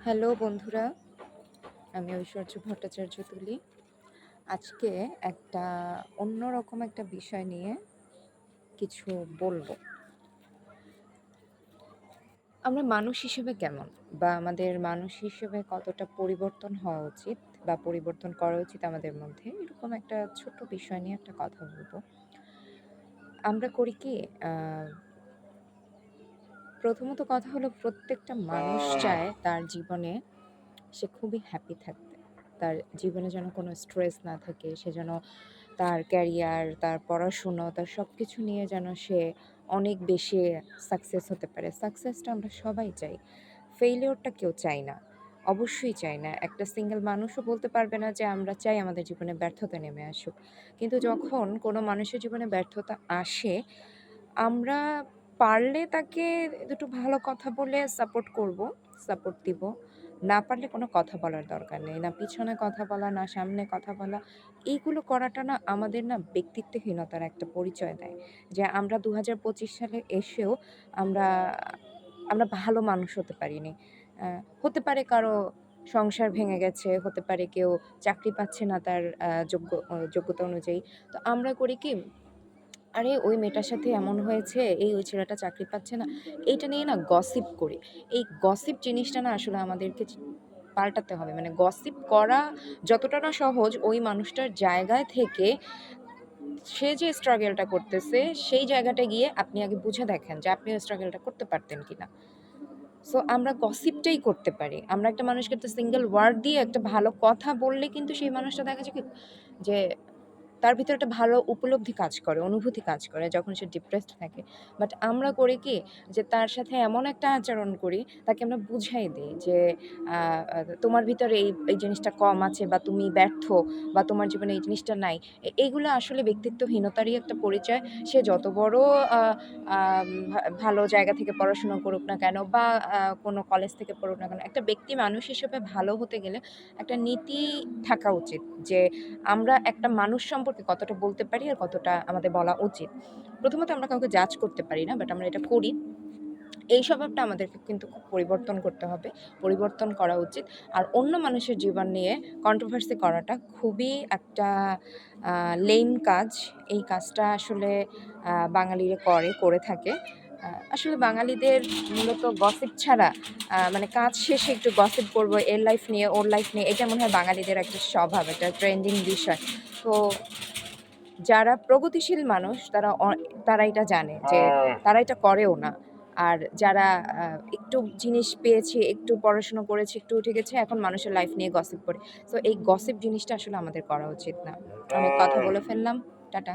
Hello বন্ধুরা, আমি ঐশ্বর্য ভট্টাচার্য তুলি। আজকে একটা অন্যরকম একটা বিষয় নিয়ে কিছু বলবো। আমরা মানুষ হিসেবে কেমন, বা আমাদের মানুষ হিসেবে কতটা পরিবর্তন হওয়া উচিত বা পরিবর্তন করা উচিত আমাদের মধ্যে, এরকম একটা ছোট্ট বিষয় নিয়ে একটা কথা বলবো। আমরা করি কি, প্রথমত কথা হলো, প্রত্যেকটা মানুষ চায় তার জীবনে সে খুবই হ্যাপি থাকতে। তার জীবনে যেন কোনো স্ট্রেস না থাকে। সে যেন তার ক্যারিয়ার, তার পড়াশুনো, তার সবকিছু নিয়ে যেন সে অনেক বেশি সাকসেস হতে পারে। সাকসেসটা আমরা সবাই চাই। ফেইলিউরটা কেউ চাই না। অবশ্যই চাই না। একটা সিঙ্গেল মানুষও বলতে পারবে না যে আমরা চাই আমাদের জীবনে ব্যর্থতা নেমে আসুক। কিন্তু যখন কোনো মানুষের জীবনে ব্যর্থতা আসে, আমরা পারলে তাকে দুটো ভালো কথা বলে সাপোর্ট করব, সাপোর্ট দিব। না পারলে কোনো কথা বলার দরকার নেই। না পিছনে কথা বলা, না সামনে কথা বলা। এইগুলো করাটা না আমাদের না ব্যক্তিত্বহীনতার একটা পরিচয় দেয়। যে আমরা ২০২৫ সালে এসেও আমরা আমরা ভালো মানুষ হতে পারিনি। হতে পারে কারো সংসার ভেঙে গেছে, হতে পারে কেউ চাকরি পাচ্ছে না তার যোগ্যতা অনুযায়ী। তো আমরা করি কি, আরে ওই মেয়েটার সাথে এমন হয়েছে, ওই ছেলেটা চাকরি পাচ্ছে না। এইটা নিয়ে না গসিপ করি। এই গসিপ জিনিসটা না আসলে আমাদেরকে পাল্টাতে হবে। মানে গসিপ করা যতটা না সহজ, ওই মানুষটার জায়গায় থেকে সে যে স্ট্রাগলটা করতেছে, সেই জায়গাটায় গিয়ে আপনি আগে বুঝে দেখেন যে আপনি ওই স্ট্রাগলটা করতে পারতেন কিনা। সো আমরা গসিপটাই করতে পারি। আমরা একটা মানুষকে একটা সিঙ্গেল ওয়ার্ড দিয়ে একটা ভালো কথা বললে কিন্তু সেই মানুষটা দেখা যায় কি, যে তার ভিতরে একটা ভালো উপলব্ধি কাজ করে, অনুভূতি কাজ করে যখন সে ডিপ্রেসড থাকে। বাট আমরা করি কি, যে তার সাথে এমন একটা আচরণ করি, তাকে আমরা বুঝাই দিই যে আ আ তোমার ভিতরে এই জিনিসটা কম আছে, বা তুমি ব্যর্থ, বা তোমার জীবনে এই জিনিসটা নাই। এইগুলো আসলে ব্যক্তিত্বহীনতারই একটা পরিচয়। সে যত বড় আ ভালো জায়গা থেকে পড়াশোনা করুক না কেন, বা কোনো কলেজ থেকে পড়ুক না কেন, একটা ব্যক্তি মানুষ হিসেবে ভালো হতে গেলে একটা নীতি থাকা উচিত যে আমরা একটা মানুষ সম্পর্কে কতটা বলতে পারি আর কতটা আমাদের বলা উচিত। প্রথমত আমরা কাউকে জাজ করতে পারি না, বাট আমরা এটা করি। এই স্বভাবটা আমাদেরকে কিন্তু খুব পরিবর্তন করতে হবে, পরিবর্তন করা উচিত। আর অন্য মানুষের জীবন নিয়ে কন্ট্রোভার্সি করাটা খুবই একটা লেম কাজ। এই কাজটা আসলে বাঙালিরা করে থাকে। আসলে বাঙালিদের মূলত গসিপ ছাড়া, মানে কাজ শেষে একটু গসিপ করব এর লাইফ নিয়ে, ওর লাইফ নিয়ে, এটা মনে হয় বাঙালিদের একটা স্বভাব, একটা ট্রেন্ডিং বিষয়। তো যারা প্রগতিশীল মানুষ তারা এটা জানে যে তারা এটা করেও না। আর যারা একটু জিনিস পেয়েছে, একটু পড়াশোনা করেছে, একটু উঠে গেছে, এখন মানুষের লাইফ নিয়ে গসিপ করে। সো এই গসিপ জিনিসটা আসলে আমাদের করা উচিত না। অনেক কথা বলে ফেললাম। টাটা।